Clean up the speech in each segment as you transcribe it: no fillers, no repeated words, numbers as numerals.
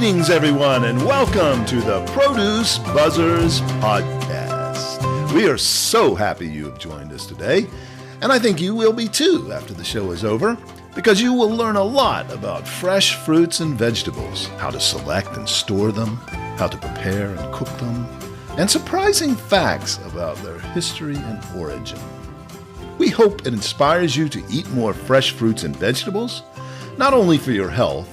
Greetings, everyone, and welcome to the Produce Buzzers podcast. We are so happy you have joined us today, and I think you will be too after the show is over, because you will learn a lot about fresh fruits and vegetables, how to select and store them, how to prepare and cook them, and surprising facts about their history and origin. We hope it inspires you to eat more fresh fruits and vegetables, not only for your health,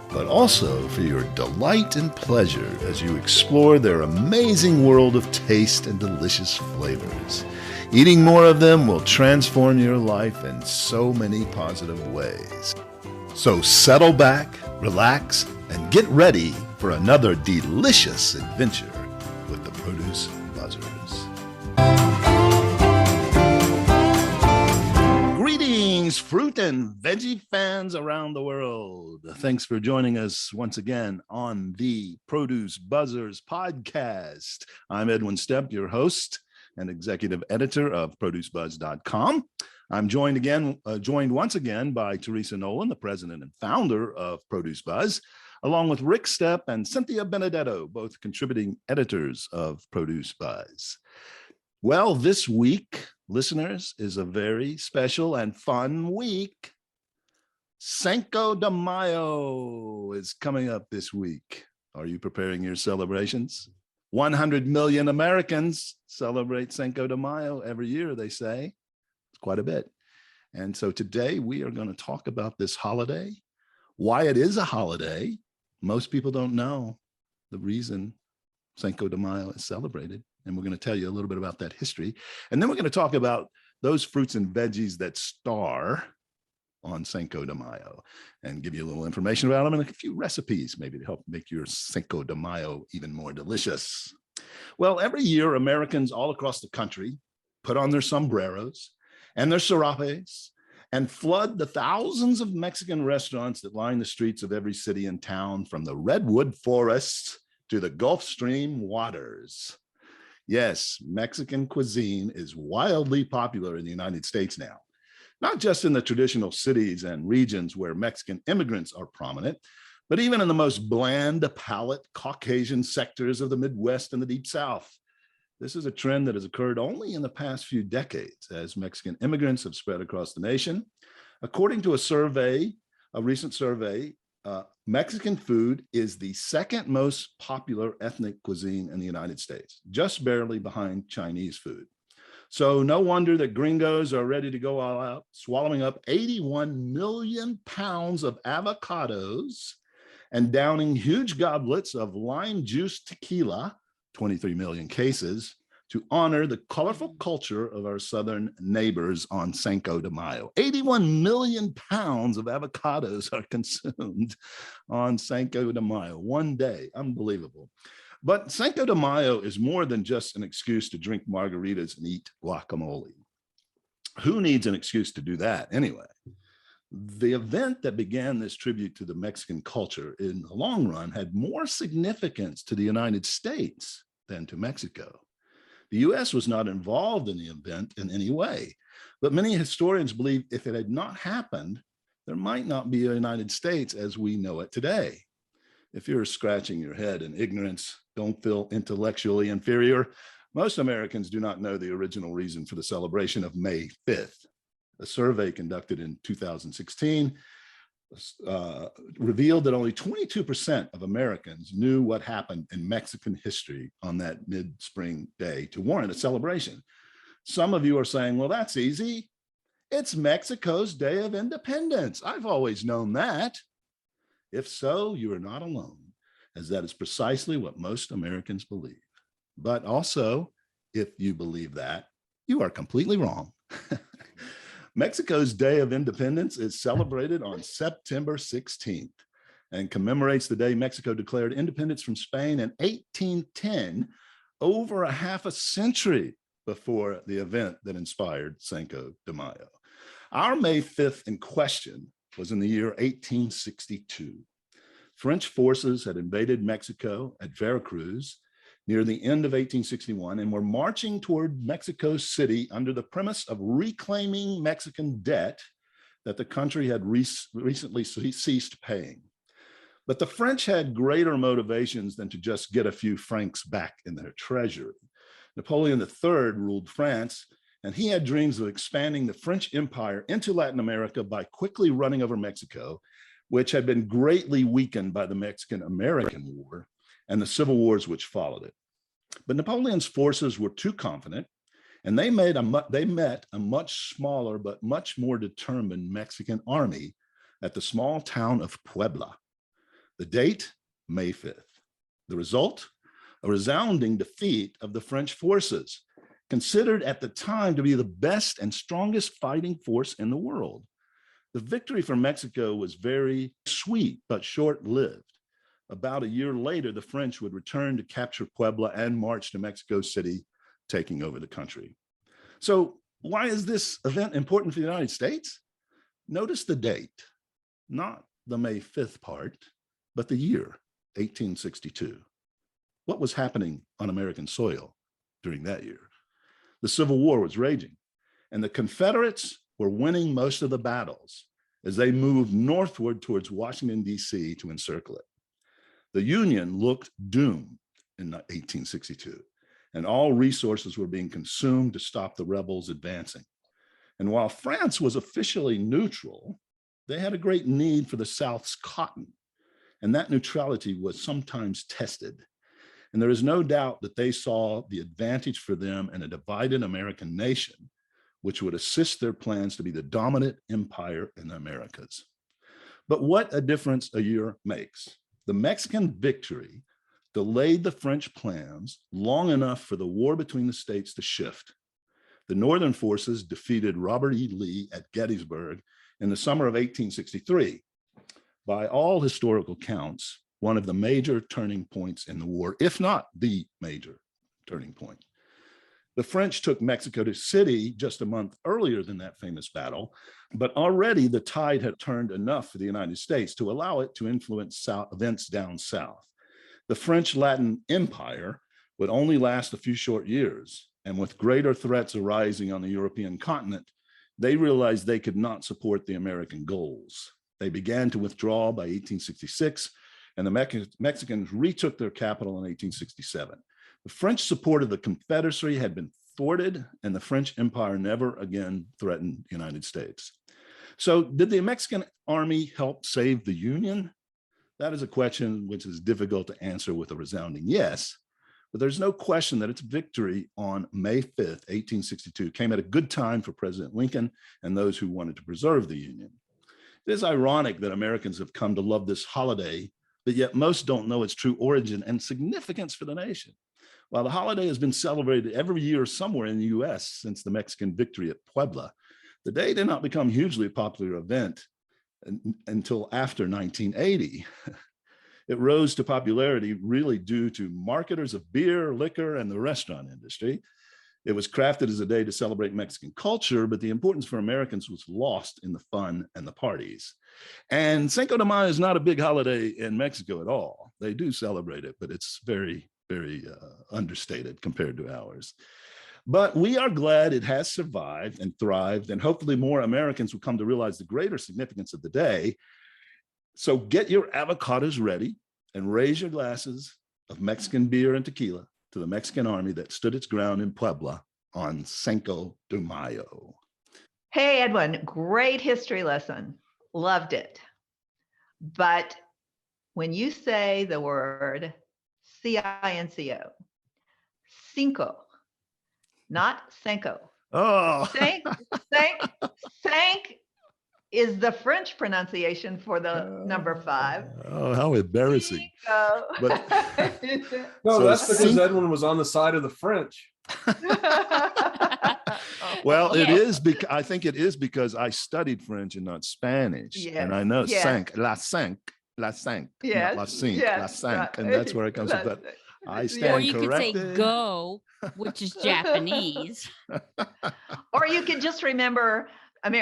but also for your delight and pleasure as you explore their amazing world of taste and delicious flavors. Eating more of them will transform your life in so many positive ways. So settle back, relax, and get ready for another delicious adventure with the Produce Buzzers. Greetings, fruit and veggie fans around the world. Thanks for joining us once again on the Produce Buzzers podcast. I'm Edwin Stepp, your host and executive editor of producebuzz.com. I'm joined once again by Teresa Nolan, the president and founder of Produce Buzz, along with Rick Stepp and Cynthia Benedetto, both contributing editors of Produce Buzz. Well, this week, listeners, is a very special and fun week. Cinco de Mayo is coming up this week. Are you preparing your celebrations? 100 million Americans celebrate Cinco de Mayo every year, they say. It's quite a bit. And so today we are going to talk about this holiday, why it is a holiday. Most people don't know the reason Cinco de Mayo is celebrated. And we're going to tell you a little bit about that history. And then we're going to talk about those fruits and veggies that star on Cinco de Mayo and give you a little information about them and a few recipes maybe to help make your Cinco de Mayo even more delicious. Well, every year, Americans all across the country put on their sombreros and their serapes and flood the thousands of Mexican restaurants that line the streets of every city and town, from the redwood forests to the Gulf Stream waters. Yes, Mexican cuisine is wildly popular in the United States now, not just in the traditional cities and regions where Mexican immigrants are prominent, but even in the most bland palate Caucasian sectors of the Midwest and the Deep South. This is a trend that has occurred only in the past few decades as Mexican immigrants have spread across the nation. According to a recent survey, Mexican food is the second most popular ethnic cuisine in the United States, just barely behind Chinese food. So no wonder that gringos are ready to go all out, swallowing up 81 million pounds of avocados and downing huge goblets of lime juice tequila, 23 million cases, to honor the colorful culture of our southern neighbors on Cinco de Mayo. 81 million pounds of avocados are consumed on Cinco de Mayo, one day. Unbelievable. But Cinco de Mayo is more than just an excuse to drink margaritas and eat guacamole. Who needs an excuse to do that anyway? The event that began this tribute to the Mexican culture in the long run had more significance to the United States than to Mexico. The U.S. was not involved in the event in any way, but many historians believe if it had not happened, there might not be a United States as we know it today. If you're scratching your head in ignorance, don't feel intellectually inferior. Most Americans do not know the original reason for the celebration of May 5th. A survey conducted in 2016 revealed that only 22% of Americans knew what happened in Mexican history on that mid-spring day to warrant a celebration. Some of you are saying, well, that's easy. It's Mexico's Day of Independence. I've always known that. If so, you are not alone, as that is precisely what most Americans believe. But also, if you believe that, you are completely wrong. Mexico's Day of Independence is celebrated on September 16th and commemorates the day Mexico declared independence from Spain in 1810, over a half a century before the event that inspired Cinco de Mayo. Our May 5th in question was in the year 1862. French forces had invaded Mexico at Veracruz near the end of 1861 and were marching toward Mexico City under the premise of reclaiming Mexican debt that the country had recently ceased paying. But the French had greater motivations than to just get a few francs back in their treasury. Napoleon III ruled France, and he had dreams of expanding the French Empire into Latin America by quickly running over Mexico, which had been greatly weakened by the Mexican-American War and the civil wars which followed it. But Napoleon's forces were too confident, and they met a much smaller but much more determined Mexican army at the small town of Puebla. The date, May 5th. The result, a resounding defeat of the French forces, considered at the time to be the best and strongest fighting force in the world. The victory for Mexico was very sweet, but short-lived. About a year later, the French would return to capture Puebla and march to Mexico City, taking over the country. So why is this event important for the United States? Notice the date, not the May 5th part, but the year, 1862. What was happening on American soil during that year? The Civil War was raging, and the Confederates were winning most of the battles as they moved northward towards Washington, D.C. to encircle it. The Union looked doomed in 1862, and all resources were being consumed to stop the rebels advancing. And while France was officially neutral, they had a great need for the South's cotton, and that neutrality was sometimes tested. And there is no doubt that they saw the advantage for them in a divided American nation, which would assist their plans to be the dominant empire in the Americas. But what a difference a year makes. The Mexican victory delayed the French plans long enough for the war between the states to shift. The Northern forces defeated Robert E. Lee at Gettysburg in the summer of 1863. By all historical counts, one of the major turning points in the war, if not the major turning point. The French took Mexico City just a month earlier than that famous battle, but already the tide had turned enough for the United States to allow it to influence events down south. The French Latin Empire would only last a few short years, and with greater threats arising on the European continent, they realized they could not support the American goals. They began to withdraw by 1866, and the Mexicans retook their capital in 1867. The French support of the Confederacy had been thwarted, and the French Empire never again threatened the United States. So did the Mexican army help save the Union? That is a question which is difficult to answer with a resounding yes, but there's no question that its victory on May 5th, 1862 came at a good time for President Lincoln and those who wanted to preserve the Union. It is ironic that Americans have come to love this holiday, but yet most don't know its true origin and significance for the nation. While the holiday has been celebrated every year somewhere in the US since the Mexican victory at Puebla, the day did not become a hugely popular event until after 1980. It rose to popularity really due to marketers of beer, liquor, and the restaurant industry. It was crafted as a day to celebrate Mexican culture, but the importance for Americans was lost in the fun and the parties. And Cinco de Mayo is not a big holiday in Mexico at all. They do celebrate it, but it's very understated compared to ours. But we are glad it has survived and thrived, and hopefully more Americans will come to realize the greater significance of the day. So get your avocados ready and raise your glasses of Mexican beer and tequila to the Mexican army that stood its ground in Puebla on Cinco de Mayo. Hey, Edwin, great history lesson. Loved it. But when you say the word C-I-N-C-O, cinco, not Cinco. Oh, Cinq is the French pronunciation for the number 5. Oh, how embarrassing. But no, so that's because Edwin was on the side of the French. Well, it is because I think it is because I studied French and not Spanish. Yes. And I know Yes. la cinq, yes. not la cinq, Yes. la cinq, and that's where it comes from. But I stand Or you corrected. could say go, which is Japanese. Or you could just remember,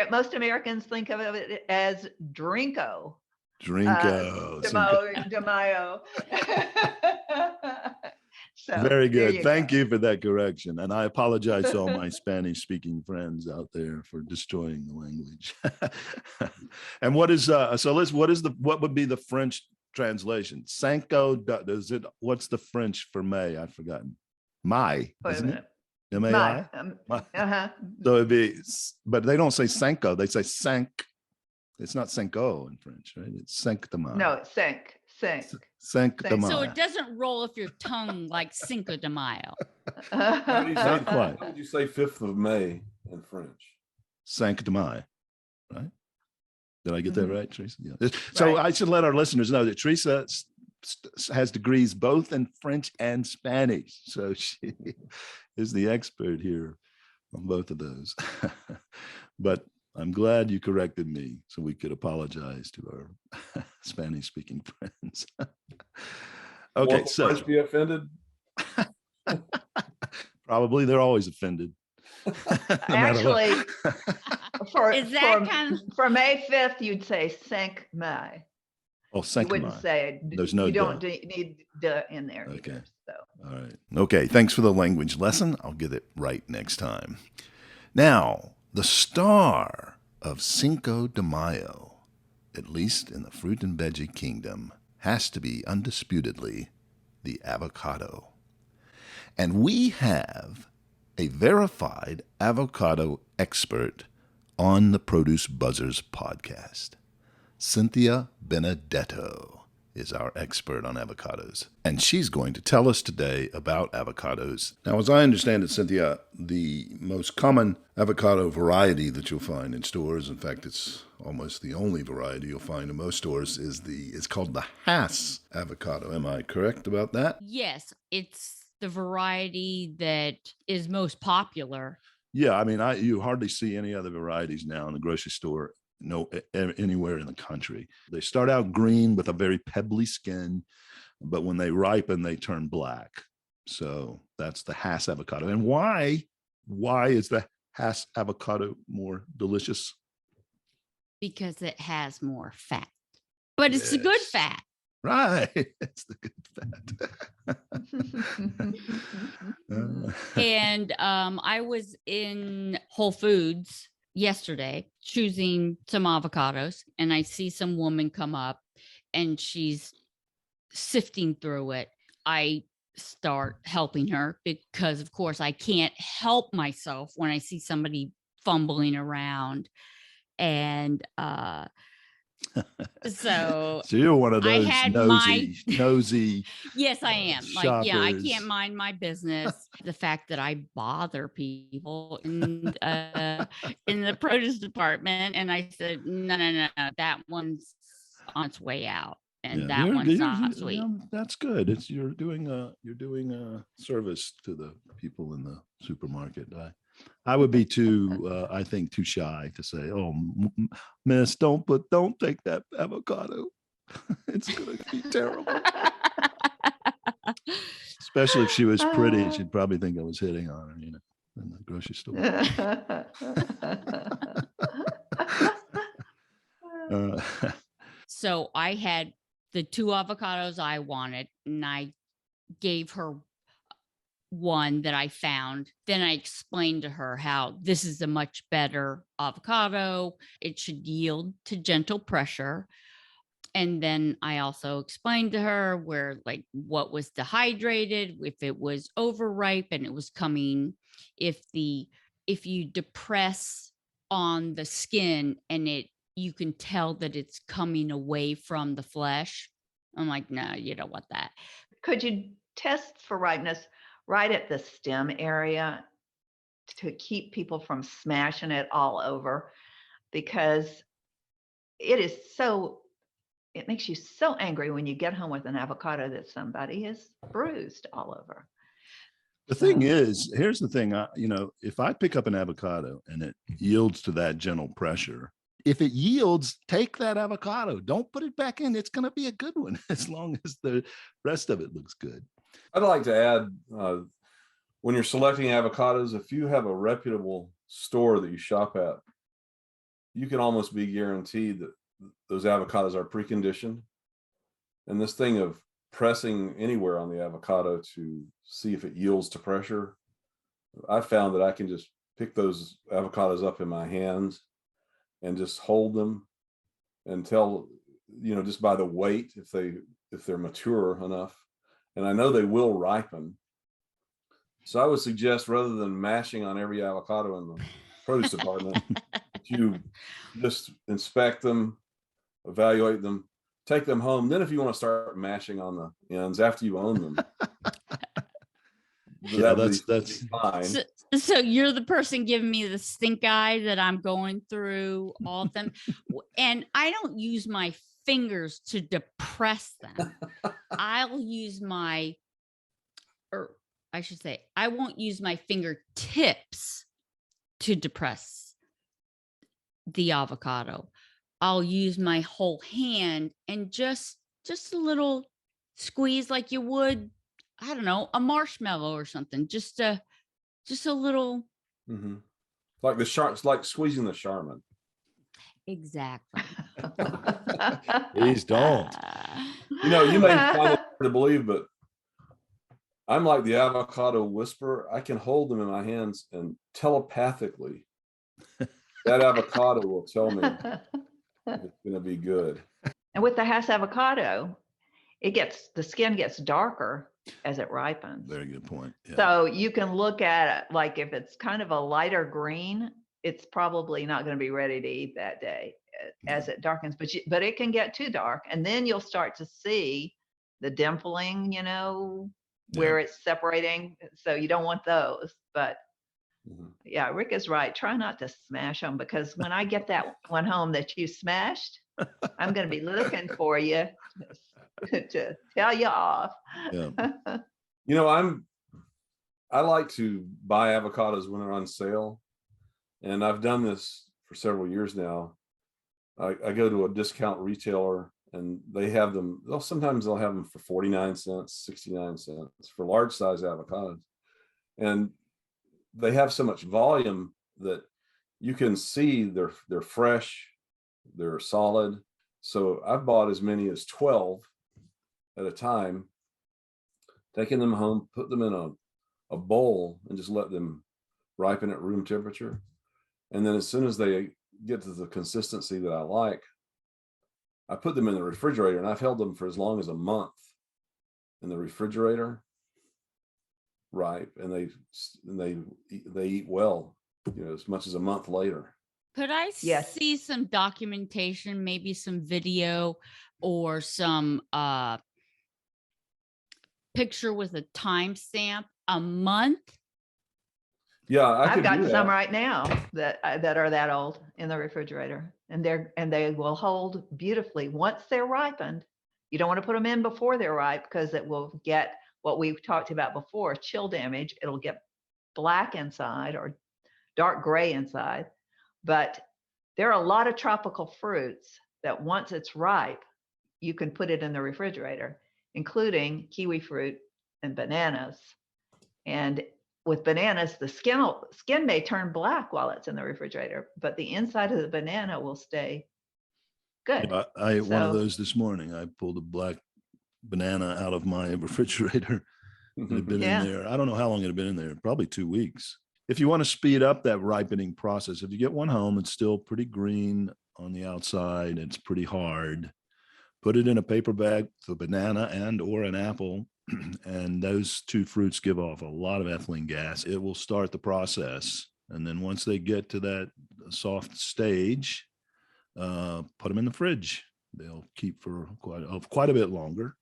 most Americans think of it as Drinko. Drinko. De Mayo. So, very good. Thank you for that correction. And I apologize to all my Spanish speaking friends out there for destroying the language. And what is what would be the French translation. Cinco, does it, what's the French for May? I've forgotten. Mai, Wait a isn't minute. it? M-A-I? Uh-huh. So it'd be, but they don't say Cinco, they say cinq. It's not Cinco in French, right? It's Cinq de Mayo. No, sink. Cinq de So Mayo. So it doesn't roll off your tongue like Cinco de Mayo. How would you say, Not quite. how would you say 5th of May in French? Cinq de Mayo, right? Did I get that Mhm. right, Teresa? Yeah. So Right. I should let our listeners know that Teresa has degrees both in French and Spanish. So she is the expert here on both of those. But I'm glad you corrected me so we could apologize to our Spanish speaking friends. Okay, Won't the so French be offended? probably they're always offended. No matter what. Actually, for Is that kind of for May 5th, you'd say Cinq May. Oh, You Cinq de wouldn't Mayo. say There's no you don't duh. need duh in there Okay. either. So All right. Okay. Thanks for the language lesson. I'll get it right next time. Now, the star of Cinco de Mayo, at least in the fruit and veggie kingdom, has to be undisputedly the avocado. And we have a verified avocado expert on the Produce Buzzers podcast. Cynthia Benedetto is our expert on avocados, and she's going to tell us today about avocados. Now, as I understand it, Cynthia, the most common avocado variety that you'll find in stores, in fact, it's almost the only variety you'll find in most stores, is called the Hass avocado. Am I correct about that? Yes, it's the variety that is most popular. Yeah, I mean, you hardly see any other varieties now in the grocery store, anywhere in the country. They start out green with a very pebbly skin, but when they ripen, they turn black. So that's the Hass avocado. And why is the Hass avocado more delicious? Because it has more fat, but it's a good Yes. fat. Right. It's the good fat. And I was in Whole Foods yesterday choosing some avocados, and I see some woman come up and she's sifting through it. I start helping her because, of course, I can't help myself when I see somebody fumbling around. And so you're one of I those had nosy. Yes, I am. Like, yeah, I shoppers. can't mind my business. The fact that I bother people in the produce department, and I said, no, that one's on its way out, and that one's not sweet. Yeah, that's good. You're doing a service to the people in the supermarket. I would be too, I think, too shy to say, "Oh, miss, don't take that avocado. It's gonna be terrible." Especially if she was pretty, she'd probably think I was hitting on her, in the grocery store. So I had the 2 avocados I wanted, and I gave her one that I found. Then I explained to her how this is a much better avocado. It should yield to gentle pressure. And then I also explained to her what was dehydrated, if it was overripe and it was coming, if you depress on the skin and you can tell that it's coming away from the flesh. I'm like, no, you don't want that. Could you test for ripeness right at the stem area to keep people from smashing it all over? Because it makes you so angry when you get home with an avocado that somebody has bruised all over. The thing is, here's the thing, if I pick up an avocado and it yields to that gentle pressure, if it yields, take that avocado. Don't put it back in. It's going to be a good one as long as the rest of it looks good. I'd like to add, when you're selecting avocados, if you have a reputable store that you shop at, you can almost be guaranteed that those avocados are preconditioned. And this thing of pressing anywhere on the avocado to see if it yields to pressure, I found that I can just pick those avocados up in my hands and just hold them until you know, just by the weight, if they're mature enough, and I know they will ripen. So I would suggest, rather than mashing on every avocado in the produce department, that you just inspect them, evaluate them, take them home. Then if you want to start mashing on the ends after you own them, Yeah, that's fine. So you're the person giving me the stink eye that I'm going through all of them. And I don't use my fingers to depress them. I'll use I should say, I won't use my fingertips to depress the avocado. I'll use my whole hand and just a little squeeze, like you would, I don't know, a marshmallow or something. Just a little. Mm-hmm. Like it's like squeezing the Charmin. Exactly. Please don't. You know, you may find it hard to believe, but I'm like the avocado whisperer. I can hold them in my hands and telepathically, that avocado will tell me if it's going to be good. And with the Hass avocado, the skin gets darker as it ripens. Very good point. Yeah. So you can look at it, like if it's kind of a lighter green, it's probably not going to be ready to eat that day as it darkens, but it can get too dark, and then you'll start to see the dimpling, you know, where it's separating. So you don't want those, but yeah, Rick is right. Try not to smash them, because when I get that one home that you smashed, I'm going to be looking for you to tell you off. Yeah. You know, I like to buy avocados when they're on sale, and I've done this for several years now. I go to a discount retailer, and they have them. Sometimes they'll have them for 49 cents, 69 cents for large size avocados, and they have so much volume that you can see they're fresh, they're solid. So I've bought as many as 12 at a time, taking them home, put them in a bowl, and just let them ripen at room temperature. And then as soon as they get to the consistency that I like, I put them in the refrigerator, and I've held them for as long as a month in the refrigerator, ripe, and they eat well, you know, as much as a month later. Could I see some documentation, maybe some video or some picture with a timestamp? A month? Yeah, I've got some right now that are that old in the refrigerator, and they will hold beautifully once they're ripened. You don't want to put them in before they're ripe, because it will get what we've talked about before, chill damage. It'll get black inside or dark gray inside. But there are a lot of tropical fruits that once it's ripe, you can put it in the refrigerator, including kiwi fruit and bananas. And with bananas, the skin may turn black while it's in the refrigerator, but the inside of the banana will stay good. Yeah, I ate one of those this morning. I pulled a black banana out of my refrigerator. It had been in there. I don't know how long it had been in there, probably 2 weeks. If you want to speed up that ripening process, if you get one home, it's still pretty green on the outside, it's pretty hard, put it in a paper bag, the banana and or an apple, and those two fruits give off a lot of ethylene gas. It will start the process. And then once they get to that soft stage, put them in the fridge. They'll keep for quite a bit longer.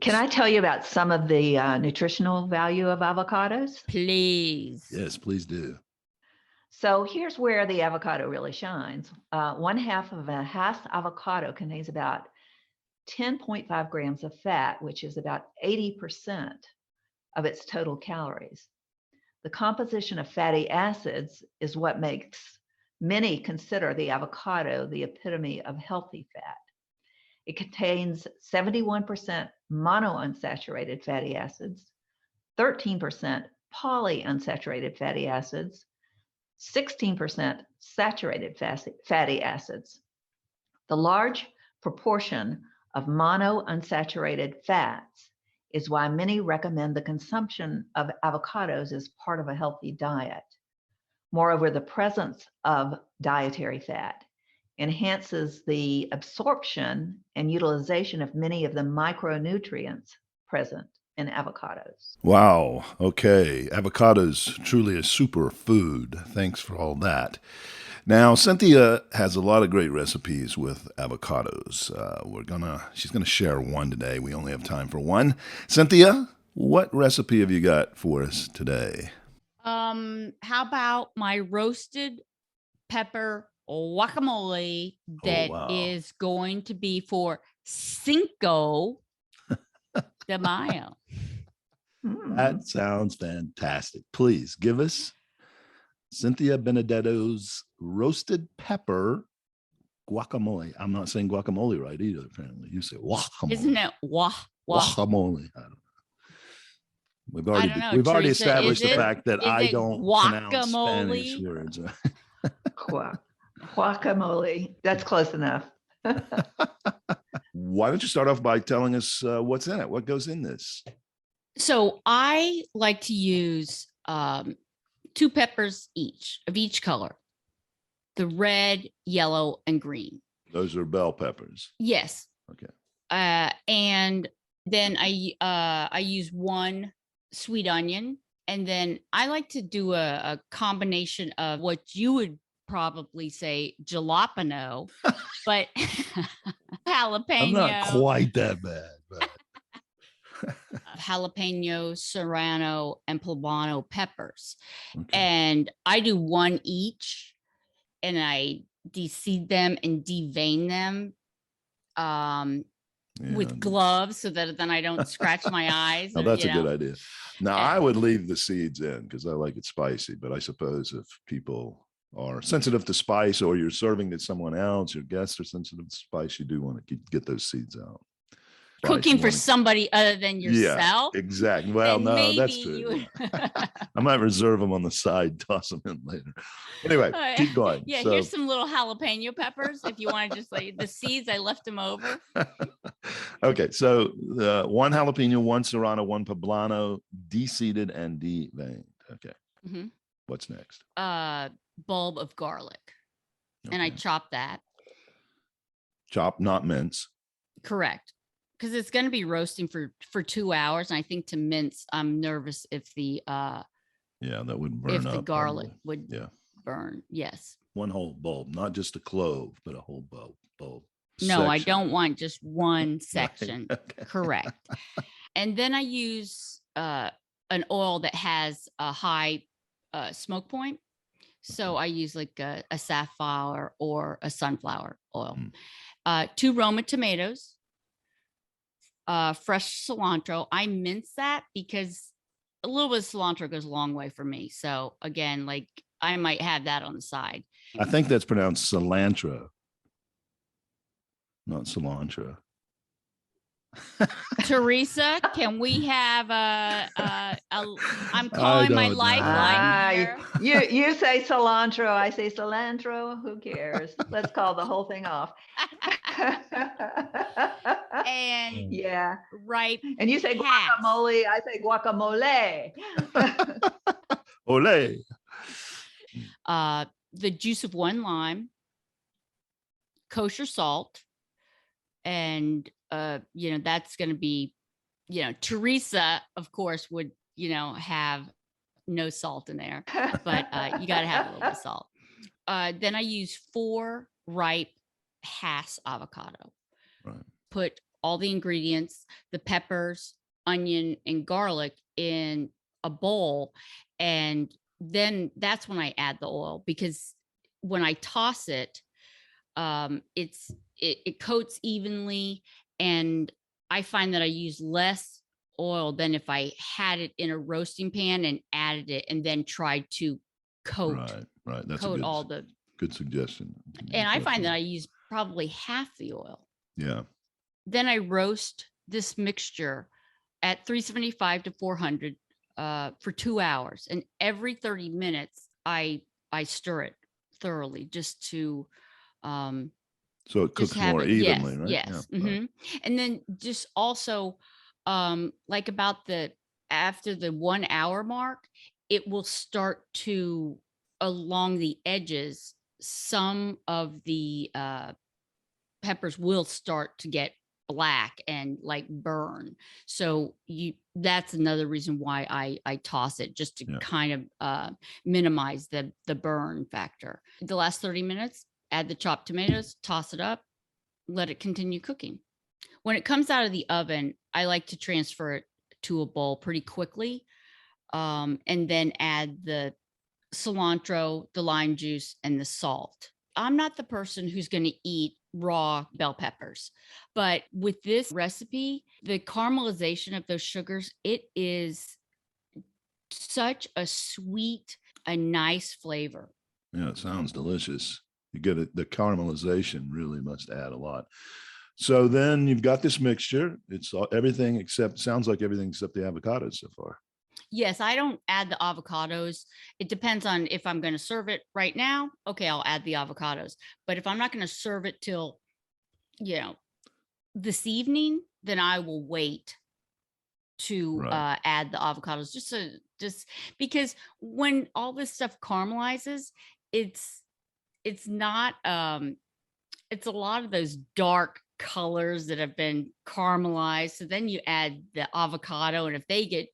Can I tell you about some of the nutritional value of avocados? Please. Yes, please do. So here's where the avocado really shines. 1/2 of a Hass avocado contains about 10.5 grams of fat, which is about 80% of its total calories. The composition of fatty acids is what makes many consider the avocado the epitome of healthy fat. It contains 71% monounsaturated fatty acids, 13% polyunsaturated fatty acids, 16% saturated fatty acids. The large proportion of monounsaturated fats is why many recommend the consumption of avocados as part of a healthy diet. Moreover, the presence of dietary fat enhances the absorption and utilization of many of the micronutrients present in avocados. Wow. Okay. Avocados truly a super food. Thanks for all that. Now, Cynthia has a lot of great recipes with avocados. She's gonna share one today. We only have time for one. Cynthia, what recipe have you got for us today? How about my roasted pepper guacamole that is wow. going to be for Cinco de Mayo? That sounds fantastic. Please give us Cynthia Benedetto's roasted pepper guacamole. I'm not saying guacamole right either, apparently. You say guacamole. Isn't it Guacamole. I don't know. I don't know, We've already Teresa, established the fact that is I it don't pronounce Spanish guacamole? words. Guacamole. That's close enough. Why don't you start off by telling us what's in it? What goes in this? So I like to use 2 peppers each of each color, the red, yellow, and green. Those are bell peppers. Yes. Okay. And then I use 1 sweet onion, and then I like to do a combination of what you would probably say jalapeno, but jalapeno. I'm not quite that bad, but jalapeno, serrano, and poblano peppers. okay. And I do 1 each, and I de-seed them and devein them with gloves so that then I don't scratch my eyes. Now that's a good idea. Now Yeah. I would leave the seeds in because I like it spicy, but I suppose if people are sensitive to spice or you're serving to someone else, your guests are sensitive to spice, you do want to get those seeds out. Cooking for somebody other than yourself. Yeah, exactly. Well, then no, that's maybe true. I might reserve them on the side, toss them in later. Anyway, keep going. Yeah, So, here's some little jalapeno peppers. If you want to just like the seeds, I left them over. okay, so 1 jalapeno, 1 serrano, 1 poblano, de-seeded and deveined. Okay. Mhm. What's next? Bulb of garlic, and I Okay. chop that. Chop, not mince. Correct. Because it's going to be roasting for 2 hours, and I think to mince, I'm nervous if the Yeah, that would burn if up. the garlic probably. would burn. Yes. 1 whole bulb, not just a clove, but a whole bulb. No, I section. don't want just one section. Okay. Correct. And then I use an oil that has a high smoke point. So I use like a safflower or a sunflower oil. 2 Roma tomatoes, fresh cilantro. I mince that because a little bit of cilantro goes a long way for me. So again, like I might have that on the side. I think that's pronounced cilantro, not cilantro. Teresa, can we have I'm calling my lifeline here. You say cilantro, I say cilantro. Who cares? Let's call the whole thing off. And yeah, ripe. And you say guacamole, I say guacamole. Olé. The juice of 1 lime, kosher salt, and that's going to be, Teresa, of course, would, have no salt in there, but you got to have a little bit of salt. Then I use 4 ripe Hass avocado. Right. Put all the ingredients, the peppers, onion, and garlic in a bowl. And then that's when I add the oil, because when I toss it, it coats evenly, and I find that I use less oil than if I had it in a roasting pan and added it and then tried to coat right. That's coat a all the good suggestion. And I find that I use probably half the oil. Yeah. Then I roast this mixture at 375 to 400 for 2 hours, and every 30 minutes I stir it thoroughly just to so it cooks more evenly, right? Yes. Yeah, right. And then just also like about after the 1 hour mark, it will start to along the edges some of the peppers will start to get black and like burn. So that's another reason why I toss it, just to kind of minimize the burn factor. The last 30 minutes, add the chopped tomatoes, toss it up, let it continue cooking. When it comes out of the oven, I like to transfer it to a bowl pretty quickly, and then add the cilantro, the lime juice, and the salt. I'm not the person who's going to eat raw bell peppers, but with this recipe, the caramelization of those sugars, it is such a sweet, a nice flavor. Yeah, it sounds delicious. You get it. The caramelization really must add a lot. So then you've got this mixture. It's everything except, sounds like everything except the avocados so far. Yes, I don't add the avocados. It depends on if I'm going to serve it right now. Okay, I'll add the avocados. But if I'm not going to serve it till, this evening, then I will wait to add the avocados. Just because when all this stuff caramelizes, it's not it's a lot of those dark colors that have been caramelized. So then you add the avocado, and if they get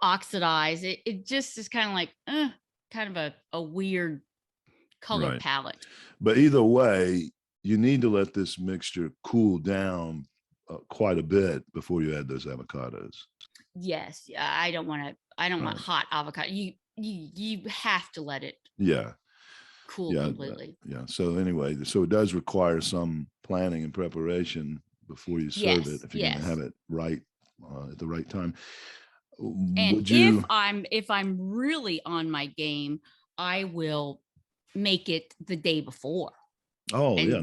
oxidized, it just is kind of like kind of a weird color palette. But either way, you need to let this mixture cool down quite a bit before you add those avocados. Yes, I don't want hot avocado. You have to let it cool completely. So anyway, so it does require some planning and preparation before you serve it, if you're going to have it right at the right time. And if I'm really on my game, I will make it the day before. Oh, and yeah.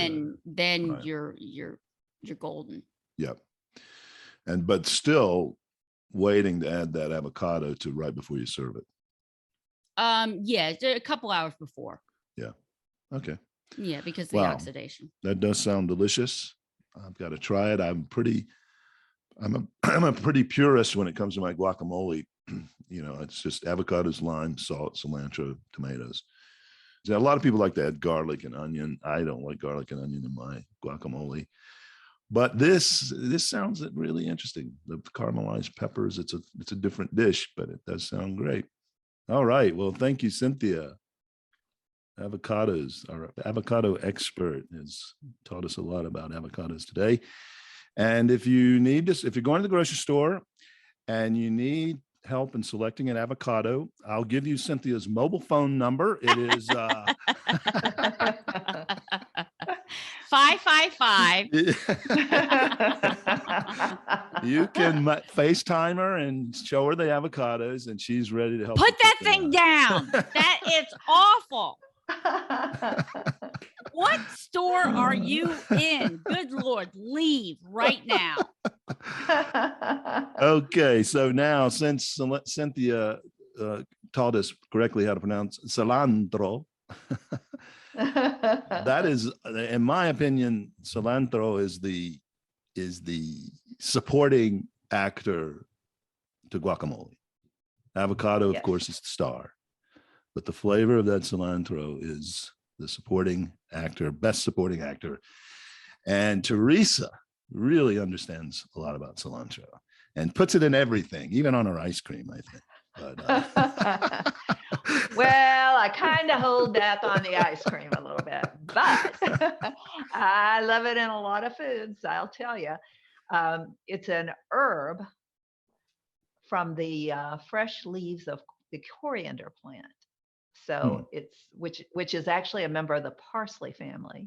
No, then you're golden. Yep. But still waiting to add that avocado to right before you serve it. Yeah, a couple hours before. Yeah. Okay. Yeah, because of the oxidation. That does sound delicious. I've got to try it. I'm a pretty purist when it comes to my guacamole. It's just avocados, lime, salt, cilantro, tomatoes. A lot of people like to add garlic and onion. I don't like garlic and onion in my guacamole. But this sounds really interesting. The caramelized peppers, it's a different dish, but it does sound great. All right. Well, thank you, Cynthia. Avocados, our avocado expert, has taught us a lot about avocados today. And if you need this, if you're going to the grocery store and you need help in selecting an avocado, I'll give you Cynthia's mobile phone number. It is 555. You can FaceTime her and show her the avocados, and she's ready to help. Put that thing down. That is awful. What store are you in? Good Lord, leave right now. Okay, so now since Cynthia taught us correctly how to pronounce cilantro, that is, in my opinion, cilantro is the supporting actor to guacamole. Avocado, of course, is the star, but the flavor of that cilantro is the supporting actor, best supporting actor. And Teresa really understands a lot about cilantro and puts it in everything, even on her ice cream, I think. But, well, I kind of hold back on the ice cream a little bit, but I love it in a lot of foods, I'll tell you. It's an herb from the fresh leaves of the coriander plant. So it's which is actually a member of the parsley family.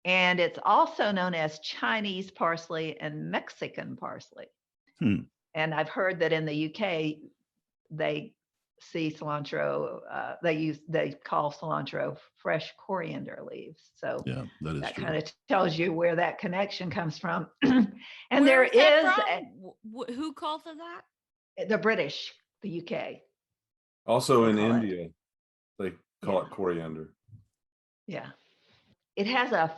And it's also known as Chinese parsley and Mexican parsley. And I've heard that in the UK, they see cilantro, they call cilantro fresh coriander leaves. So yeah, that kind of tells you where that connection comes from. And where is who calls it that? The British, the UK. Also in India, they call it coriander. Yeah. It has a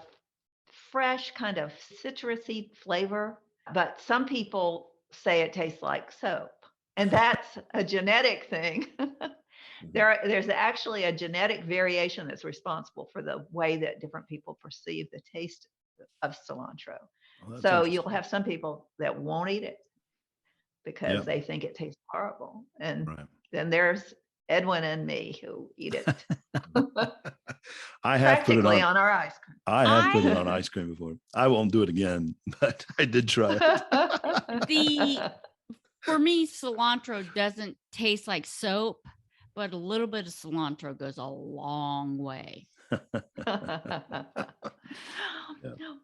fresh kind of citrusy flavor, but some people say it tastes like soap. And that's a genetic thing. There's actually a genetic variation that's responsible for the way that different people perceive the taste of cilantro. Well, that's So interesting. you'll have some people that won't eat it because Yeah. they think it tastes horrible. And Right. then there's Edwin and me who eat it I have put it practically on. on our ice cream. I have put it I- on ice cream before. I won't do it again, but I did try it. For me, cilantro doesn't taste like soap, but a little bit of cilantro goes a long way.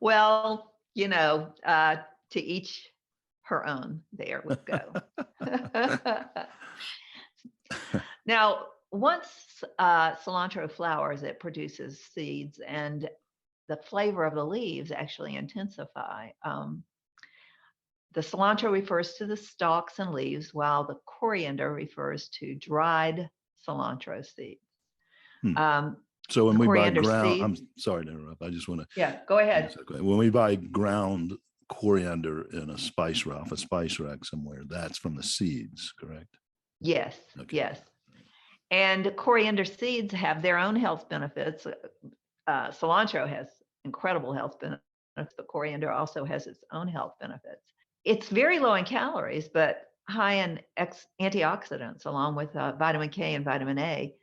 Well, to each her own there we go. Now, once cilantro flowers, it produces seeds, and the flavor of the leaves actually intensify. The cilantro refers to the stalks and leaves, while the coriander refers to dried cilantro seeds. So when the we buy coriander ground, I'm seeds- sorry to interrupt. I just want to. Yeah, go ahead. When we buy ground coriander in a spice rack, somewhere, that's from the seeds, correct? Yes, Okay. yes. And coriander seeds have their own health benefits. Cilantro has incredible health benefits, but coriander also has its own health benefits. It's very low in calories, but high in antioxidants, along with vitamin K and vitamin A.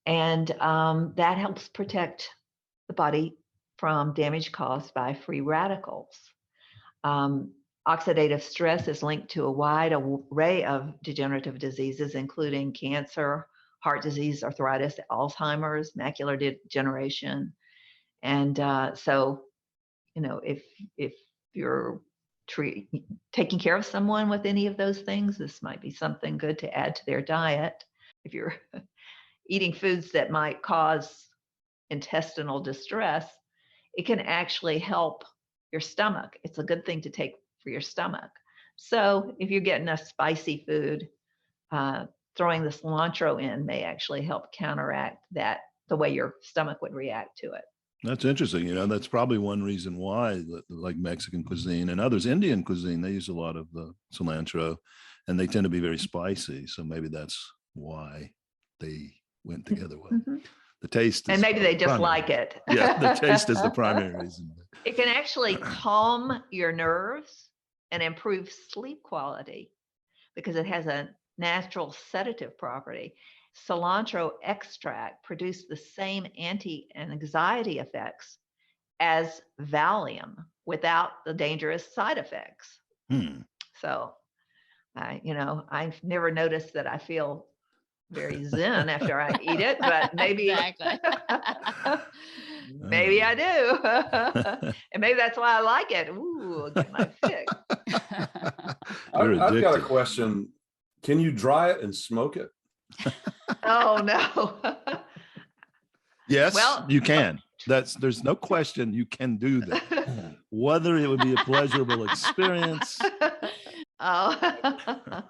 And that helps protect the body from damage caused by free radicals. Oxidative stress is linked to a wide array of degenerative diseases, including cancer, heart disease, arthritis, Alzheimer's, macular degeneration. And so, if you're taking care of someone with any of those things, this might be something good to add to their diet. If you're eating foods that might cause intestinal distress, it can actually help your stomach. It's a good thing to take for your stomach. So if you're getting a spicy food, throwing the cilantro in may actually help counteract that, the way your stomach would react to it. That's interesting. That's probably one reason why, like Mexican cuisine and others, Indian cuisine, they use a lot of the cilantro, and they tend to be very spicy. So maybe that's why they went together well. Mm-hmm. The taste is, and maybe they just primary. like it. Yeah, the taste is the primary reason. It can actually calm your nerves and improve sleep quality because it has a natural sedative property. Cilantro extract produced the same anti-anxiety effects as Valium without the dangerous side effects. So, I've never noticed that I feel very zen after I eat it, but maybe, maybe I do. And maybe that's why I like it. Ooh, I'll get my fix. I've got a question. Can you dry it and smoke it? Oh, no. Yes, Well, you can. There's no question you can do that. Whether it would be a pleasurable experience. Oh.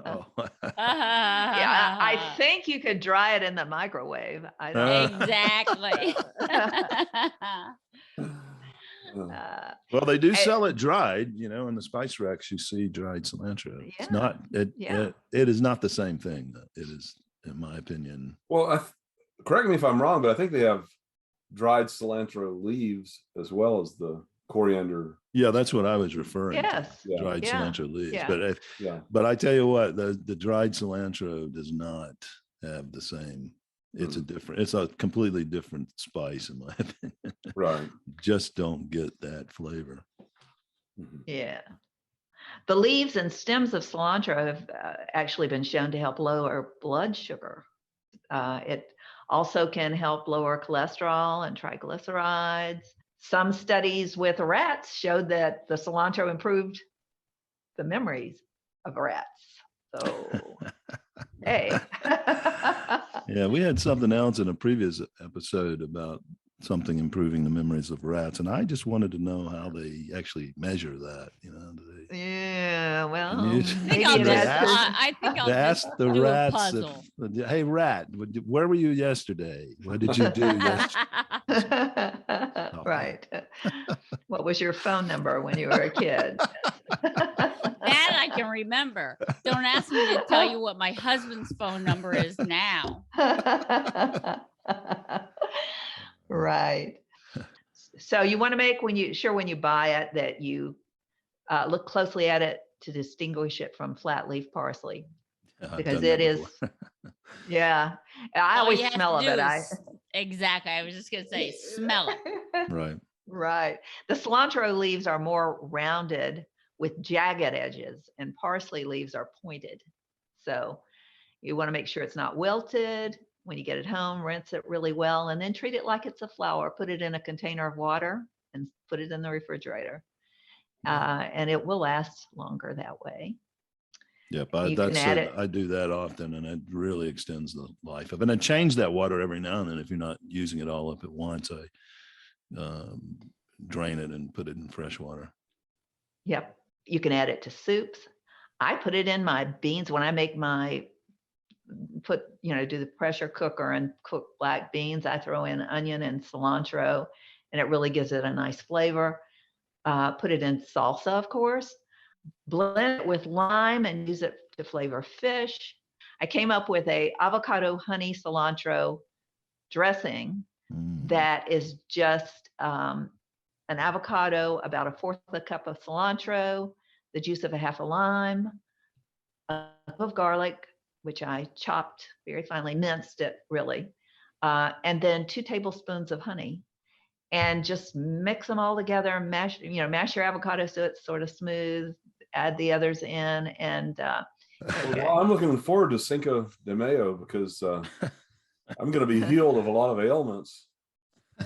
Oh. Yeah, I think you could dry it in the microwave. I don't Exactly. Well, they do sell it dried, in the spice racks. You see dried cilantro. Yeah, It's not. It is not the same thing. It is, in my opinion. Well, correct me if I'm wrong, but I think they have dried cilantro leaves as well as the coriander. Yeah, that's what I was referring Yes. to. Dried cilantro leaves. Yeah. But I tell you what, the dried cilantro does not have the same. It's a completely different spice, in my opinion. Right. Just don't get that flavor. Yeah. The leaves and stems of cilantro have actually been shown to help lower blood sugar. It also can help lower cholesterol and triglycerides. Some studies with rats showed that the cilantro improved the memories of rats. So, hey. Yeah, we had something else in a previous episode about something improving the memories of rats, and I just wanted to know how they actually measure that. Yeah, Well, And you- I think maybe I'll it They just, has asked- I think I'll They just asked the do a rats, puzzle. hey, rat, where were you yesterday? What did you do yesterday? Right. What was your phone number when you were a kid? That I can remember. Don't ask me to tell you what my husband's phone number is now. Right. So you want to make when you buy it that you look closely at it to distinguish it from flat leaf parsley, I've because done that it is. before. Yeah, I All always you have smell to of it. do is- Exactly. I was just gonna say, smell it. Right. Right. The cilantro leaves are more rounded with jagged edges, and parsley leaves are pointed. So you want to make sure it's not wilted. When you get it home, rinse it really well, and then treat it like it's a flower. Put it in a container of water and put it in the refrigerator. And it will last longer that way. Yep, You can add it. I do that often, and it really extends the life of it. And I change that water every now and then. If you're not using it all up at once, I drain it and put it in fresh water. Yep. You can add it to soups. I put it in my beans when I make do the pressure cooker and cook black beans. I throw in onion and cilantro, and it really gives it a nice flavor. Put it in salsa, of course. Blend it with lime and use it to flavor fish. I came up with a avocado honey cilantro dressing that is just an avocado, about a fourth of a cup of cilantro, the juice of a half a lime, a cup of garlic, which I chopped very finely, minced it really, and then 2 tablespoons of honey, and just mix them all together. Mash your avocado so it's sort of smooth. Add the others in, and okay. Well, I'm looking forward to Cinco de Mayo because I'm going to be healed of a lot of ailments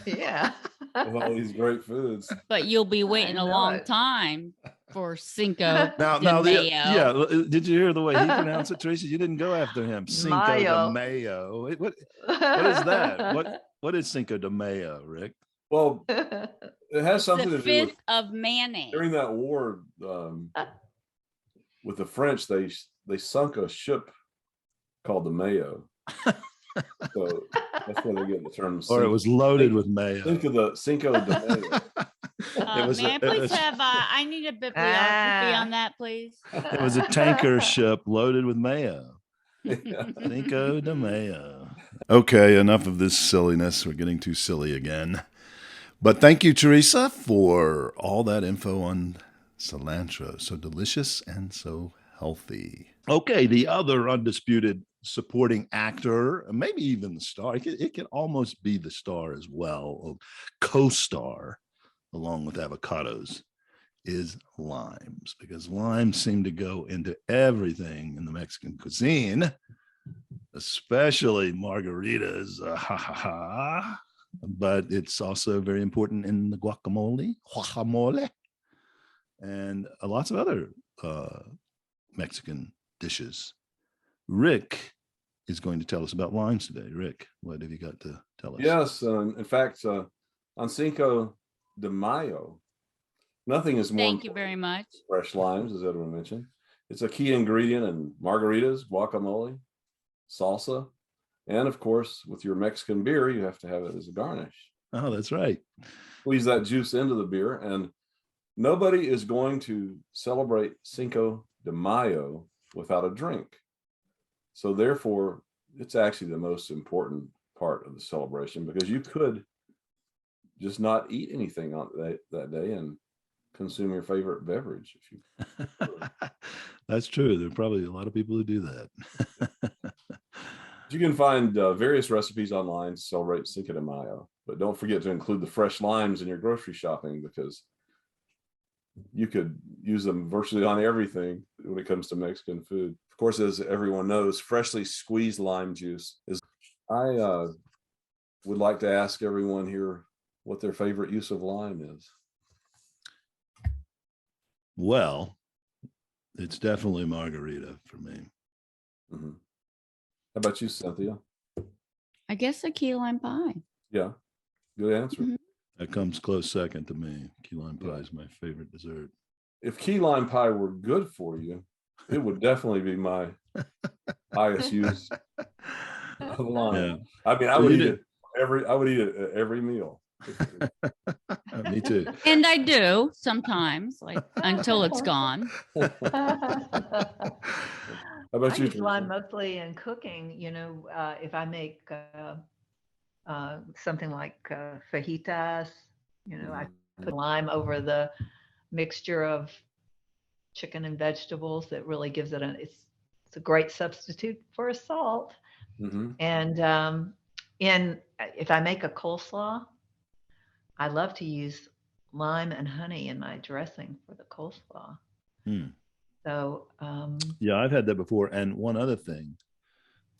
Yeah. with all these great foods. But you'll be waiting a know long it. time for Cinco Now, de Mayo. yeah. Did you hear the way he pronounced it, Teresa? You didn't go after him. Cinco Mayo. de Mayo. What is that? What is Cinco de Mayo, Rick? Well, it has It's something the to do with 5th of mayonnaise. during that war with the French. They sunk a ship called the Mayo, so that's where they get the term. Or it was loaded with mayo. Think of the Cinco de Mayo. May I please have? I need a bibliography on that, please. It was a tanker ship loaded with mayo. Cinco de Mayo. Okay, enough of this silliness. We're getting too silly again. But thank you, Teresa, for all that info on cilantro. So delicious and so healthy. Okay, the other undisputed supporting actor, maybe even the star, it can almost be the star as well, or co-star along with avocados, is limes, because limes seem to go into everything in the Mexican cuisine, especially margaritas. But it's also very important in the guacamole, and lots of other Mexican dishes. Rick is going to tell us about limes today. Rick, what have you got to tell us? Yes, in fact, on Cinco de Mayo, nothing is more Thank you very much. fresh limes, as Edwin mentioned. It's a key ingredient in margaritas, guacamole, salsa, and of course, with your Mexican beer, you have to have it as a garnish. Oh, that's right. Squeeze that juice into the beer, and nobody is going to celebrate Cinco de Mayo without a drink. So therefore, it's actually the most important part of the celebration, because you could just not eat anything on that day and consume your favorite beverage. If you That's true. There are probably a lot of people who do that. You can find various recipes online to celebrate Cinco de Mayo, but don't forget to include the fresh limes in your grocery shopping, because you could use them virtually on everything when it comes to Mexican food. Of course, as everyone knows, freshly squeezed lime juice is. I would like to ask everyone here what their favorite use of lime is. Well, it's definitely margarita for me. Mm-hmm. How about you, Cynthia? I guess a key lime pie. Yeah, good answer. Mhm. That comes close second to me. Key lime pie is my favorite dessert. if key lime pie were good for you, it would definitely be my highest use of lime. Yeah. I mean, I So would you eat did- it I would eat it at every meal. Me too. And I do sometimes, like until it's gone. How I about you, use lime Teresa? mostly in cooking. If I make something like fajitas, I put lime over the mixture of chicken and vegetables. That really gives it it's a great substitute for a salt. Mm-hmm. And if I make a coleslaw, I love to use lime and honey in my dressing for the coleslaw. Hmm. So Yeah, I've had that before. And one other thing,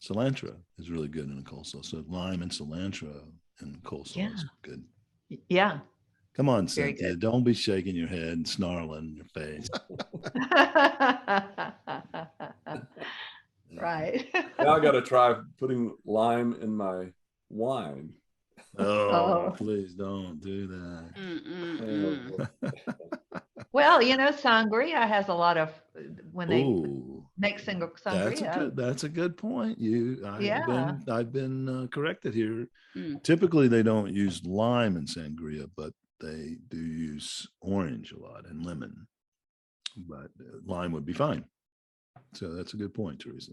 cilantro is really good in a coleslaw. So lime and cilantro in coleslaw Yeah. is good. yeah, Come on, Very Cynthia. good. Don't be shaking your head and snarling in your face. right. Now I got to try putting lime in my wine. Oh, Oh. please don't do that. Mm-mm-mm. Well, sangria has a lot of when they Oh, make sangria. that's a good point. Yeah. I've been corrected here. Mm. Typically, they don't use lime in sangria, but they do use orange a lot and lemon. But lime would be fine. So that's a good point, Teresa.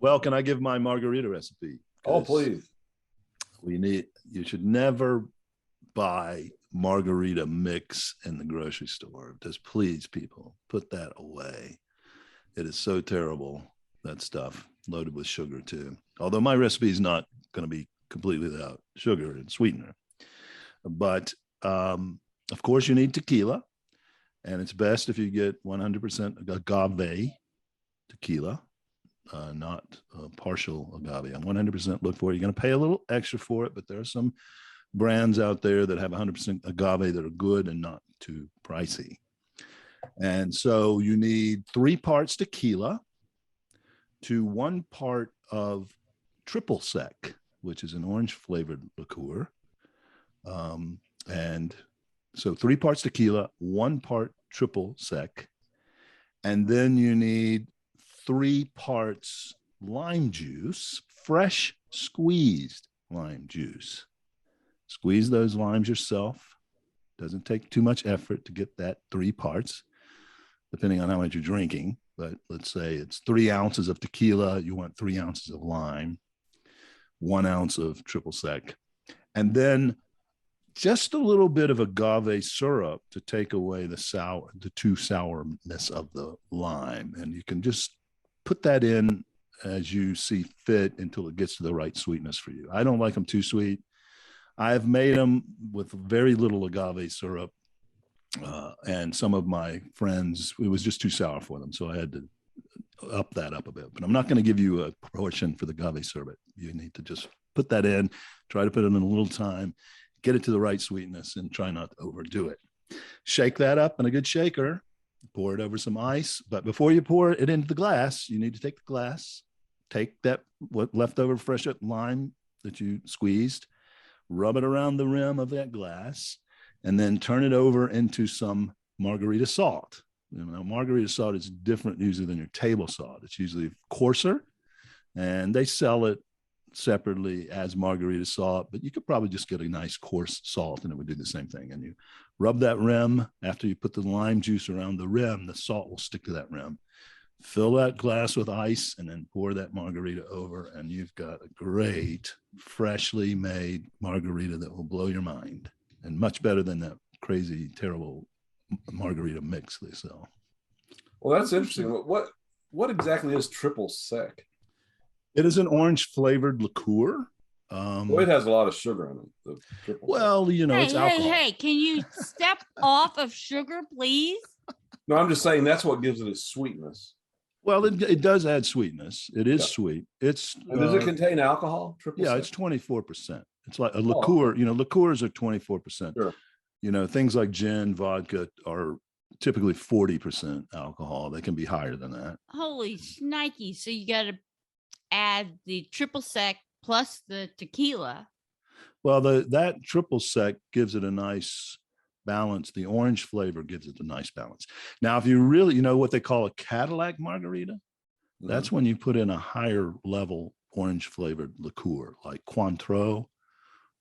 Well, can I give my margarita recipe? Oh, 'Cause please. you should never buy margarita mix in the grocery store. Just please, people, put that away. It is so terrible, that stuff, loaded with sugar too. Although my recipe is not going to be completely without sugar and sweetener. But of course, you need tequila. And it's best if you get 100% agave tequila, not partial agave. I'm 100% look for it. You're going to pay a little extra for it, but there are some brands out there that have 100% agave that are good and not too pricey. And so you need 3 parts tequila to 1 part of triple sec, which is an orange flavored liqueur. And so 3 parts tequila, 1 part triple sec. And then you need 3 parts lime juice, fresh squeezed lime juice. Squeeze those limes yourself. Doesn't take too much effort to get that 3 parts, depending on how much you're drinking. But let's say it's 3 ounces of tequila. You want 3 ounces of lime, 1 ounce of triple sec. And then just a little bit of agave syrup to take away the too sourness of the lime. And you can just put that in as you see fit until it gets to the right sweetness for you. I don't like them too sweet. I've made them with very little agave syrup. And some of my friends, it was just too sour for them. So I had to up that up a bit. But I'm not going to give you a portion for the agave syrup. You need to just put that in, try to put it in a little time, get it to the right sweetness, and try not to overdo it. Shake that up in a good shaker, pour it over some ice. But before you pour it into the glass, you need to take the glass, take that what leftover fresh lime that you squeezed, rub it around the rim of that glass, and then turn it over into some margarita salt. Margarita salt is different usually than your table salt. It's usually coarser, and they sell it separately as margarita salt, but you could probably just get a nice coarse salt and it would do the same thing. And you rub that rim after you put the lime juice around the rim, the salt will stick to that rim. Fill that glass with ice and then pour that margarita over, and you've got a great, freshly made margarita that will blow your mind, and much better than that crazy, terrible margarita mix they sell. Well, that's interesting. What exactly is triple sec? It is an orange flavored liqueur. Well, it has a lot of sugar in it. The triple sec. Well, it's alcohol. Hey, can you step off of sugar, please? No, I'm just saying that's what gives it its sweetness. Well, it does add sweetness. It is sweet. It's And does it contain alcohol? Triple yeah, sec? it's 24%. It's like a liqueur. Liqueurs are 24%. Sure. Things like gin, vodka are typically 40% alcohol. They can be higher than that. Holy shnikey. So you got to add the triple sec plus the tequila. Well, that triple sec gives it a nice balance. The orange flavor gives it a nice balance. Now, if you really, you know what they call a Cadillac margarita? That's when you put in a higher level orange flavored liqueur like Cointreau,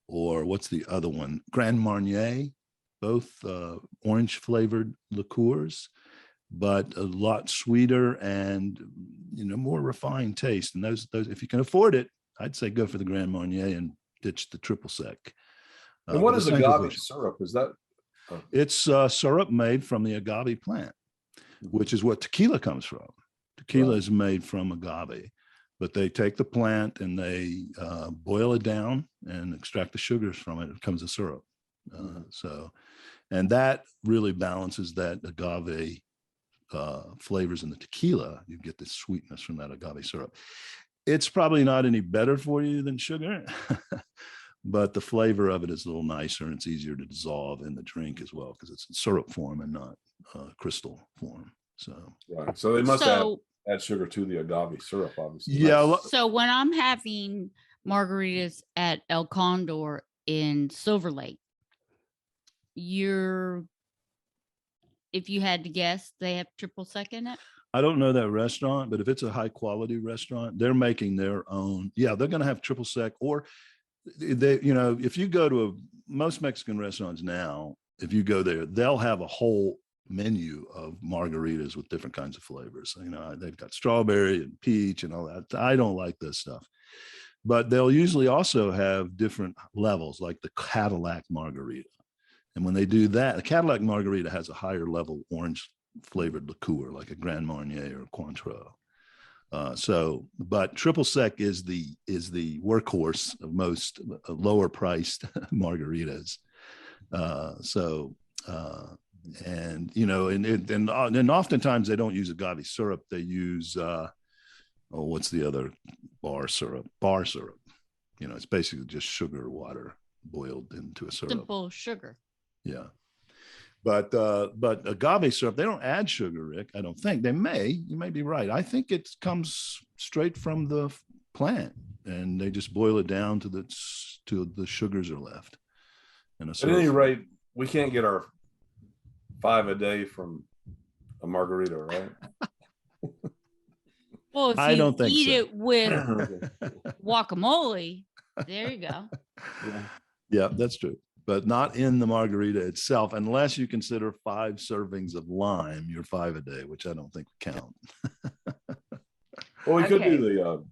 or what's the other one? Grand Marnier, both orange flavored liqueurs, but a lot sweeter and, you know, more refined taste. And those, if you can afford it, I'd say go for the Grand Marnier and ditch the triple sec. And what is agave syrup? Is that? It's syrup made from the agave plant, which is what tequila comes from. Tequila is made from agave, but they take the plant and they boil it down and extract the sugars from it. It becomes a syrup. So, and that really balances that agave flavors in the tequila. You get the sweetness from that agave syrup. It's probably not any better for you than sugar, but the flavor of it is a little nicer and it's easier to dissolve in the drink as well because it's in syrup form and not crystal form. So, right. So they must add sugar to the agave syrup, obviously. Yeah. So when I'm having margaritas at El Condor in Silver Lake, if you had to guess, they have triple sec in it? I don't know that restaurant, but if it's a high quality restaurant, they're making their own. Yeah, they're going to have triple sec, or they, you know, if you go to most Mexican restaurants now, if you go there, they'll have a whole menu of margaritas with different kinds of flavors. You know, they've got strawberry and peach and all that. I don't like this stuff, but they'll usually also have different levels, like the Cadillac margarita. And when they do that, a Cadillac margarita has a higher level orange flavored liqueur, like a Grand Marnier or Cointreau. But triple sec is the workhorse of most lower priced margaritas. And you know, and oftentimes they don't use agave syrup. They use what's the other bar syrup? Bar syrup. You know, it's basically just sugar water boiled into a syrup. Simple sugar. Yeah. But agave syrup, they don't add sugar, Rick. I don't think. They may. You may be right. I think it comes straight from the plant, and they just boil it down to the sugars are left. And at any rate, we can't get our 5 a day from a margarita, right? Well, if I don't think eat so. it with guacamole, there you go. Yeah, that's true. But not in the margarita itself, unless you consider 5 servings of lime your 5 a day, which I don't think count. Well, we could do the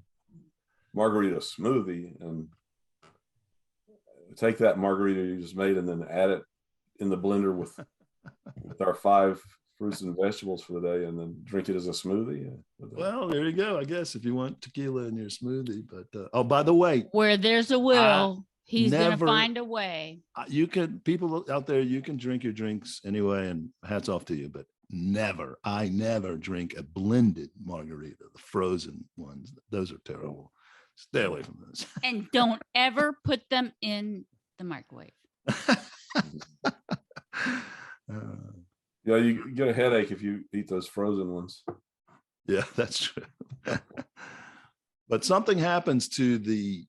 margarita smoothie and take that margarita you just made and then add it in the blender with our 5 fruits and vegetables for the day and then drink it as a smoothie. Well, there you go. I guess if you want tequila in your smoothie. But oh, by the way, where there's a will, he's going to never find a way. You can, people out there, you can drink your drinks anyway, and hats off to you, but I never drink a blended margarita, the frozen ones. Those are terrible. Stay away from those. And don't ever put them in the microwave. Yeah, you get a headache if you eat those frozen ones. Yeah, that's true. But something happens to the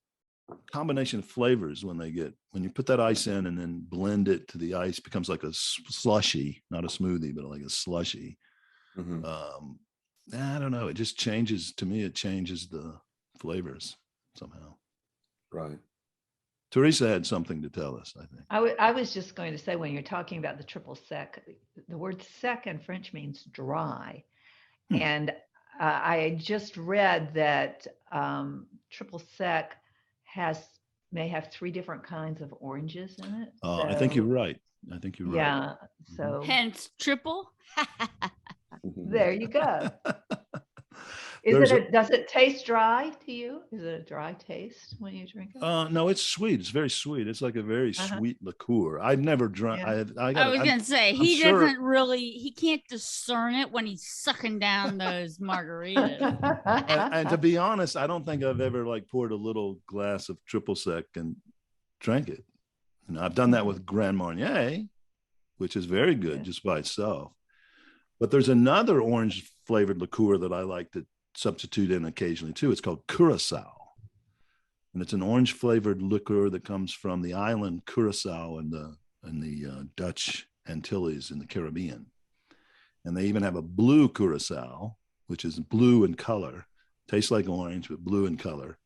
combination of flavors when you put that ice in and then blend it to the ice, becomes like a slushy, not a smoothie, but like a slushy. Mm-hmm. I don't know. It just changes, to me, it changes the flavors somehow. Right. Teresa had something to tell us, I think. I was just going to say, when you're talking about the triple sec, the word sec in French means dry. And I just read that triple sec may have 3 different kinds of oranges in it. I think you're right. Yeah. So hence triple. There you go. Does it taste dry to you? Is it a dry taste when you drink it? No, it's sweet. It's very sweet. It's like a very sweet liqueur. I've never drunk. Yeah. I was going to say, he can't discern it when he's sucking down those margaritas. and to be honest, I don't think I've ever poured a little glass of triple sec and drank it. You know, I've done that with Grand Marnier, which is very good just by itself. But there's another orange flavored liqueur that I like to substitute in occasionally too. It's called Curacao, and it's an orange flavored liqueur that comes from the island Curacao in the Dutch Antilles in the Caribbean. And they even have a blue curacao, which is blue in color, tastes like orange, but blue in color.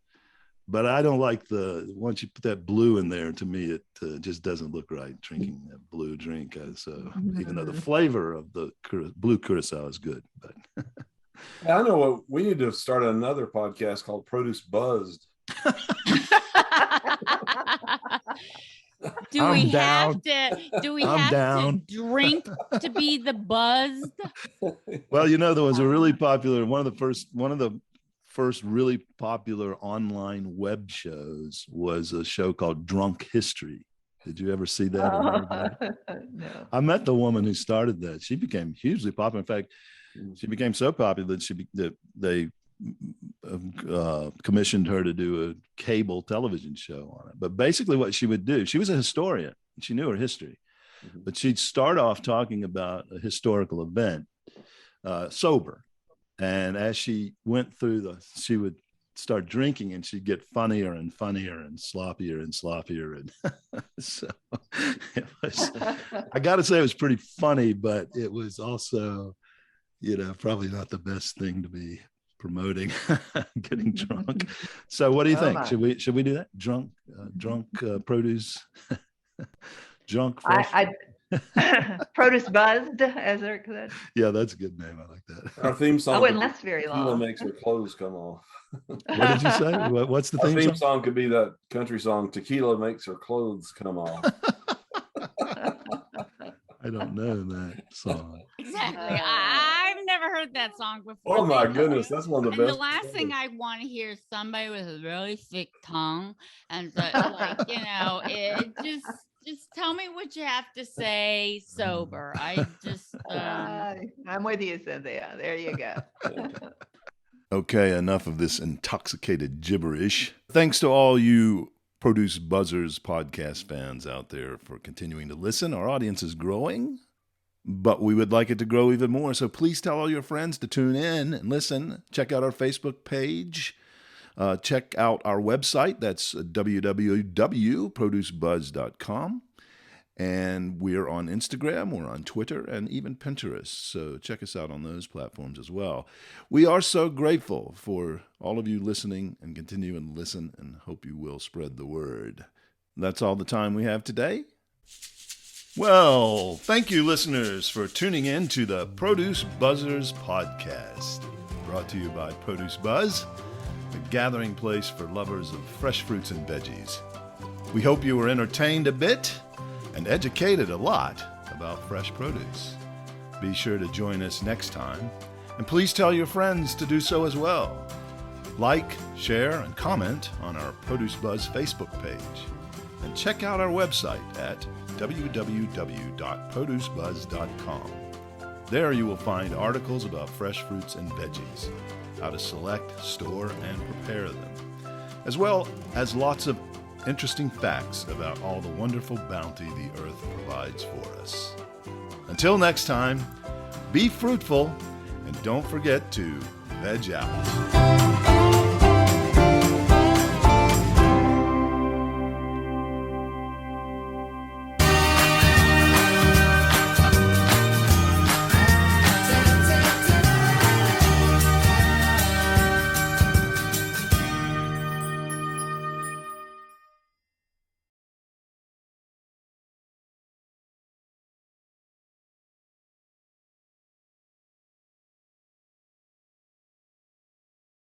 But I don't like once you put that blue in there, to me, it just doesn't look right drinking that blue drink. So even though the flavor of the blue curacao is good. But I know what we need to start another podcast called Produce Buzzed. Do I'm we down. have to drink to be the buzzed? Well, there was a really popular one of the first really popular online web shows was a show called Drunk History. Did you ever see that? No. I met the woman who started that. She became hugely popular. In fact, she became so popular that they commissioned her to do a cable television show on it. But basically what she would do, she was a historian. She knew her history, but she'd start off talking about a historical event sober. And as she went through she would start drinking and she'd get funnier and funnier and sloppier and sloppier. And so I got to say it was pretty funny, but it was also, probably not the best thing to be promoting getting drunk. So what do you think? Should we do that? Drunk produce, drunk fresh. Produce buzzed, as Eric said. Yeah, that's a good name. I like that. Our theme song. I wouldn't last very Tequila long. makes her clothes come off. What did you say? What's the Our theme song could be that country song, Tequila Makes Her Clothes Come Off. I don't know that song. Exactly. I've never heard that song before. Oh my goodness, that's one of the And best. the last thing I want to hear is somebody with a really thick tongue, and so, it just tell me what you have to say sober. I just I'm with you, Cynthia. There you go. Okay, enough of this intoxicated gibberish. Thanks to all you Produce Buzzers podcast fans out there for continuing to listen. Our audience is growing, but we would like it to grow even more. So please tell all your friends to tune in and listen. Check out our Facebook page. Check out our website. That's www.producebuzz.com. And we're on Instagram, we're on Twitter, and even Pinterest. So check us out on those platforms as well. We are so grateful for all of you listening and continuing to listen, and hope you will spread the word. That's all the time we have today. Well, thank you, listeners, for tuning in to the Produce Buzzers podcast, brought to you by Produce Buzz, a gathering place for lovers of fresh fruits and veggies. We hope you were entertained a bit and educated a lot about fresh produce. Be sure to join us next time, and please tell your friends to do so as well. Like, share, and comment on our Produce Buzz Facebook page, and check out our website at www.producebuzz.com. There you will find articles about fresh fruits and veggies, how to select, store, and prepare them, as well as lots of interesting facts about all the wonderful bounty the earth provides for us. Until next time, be fruitful and don't forget to veg out.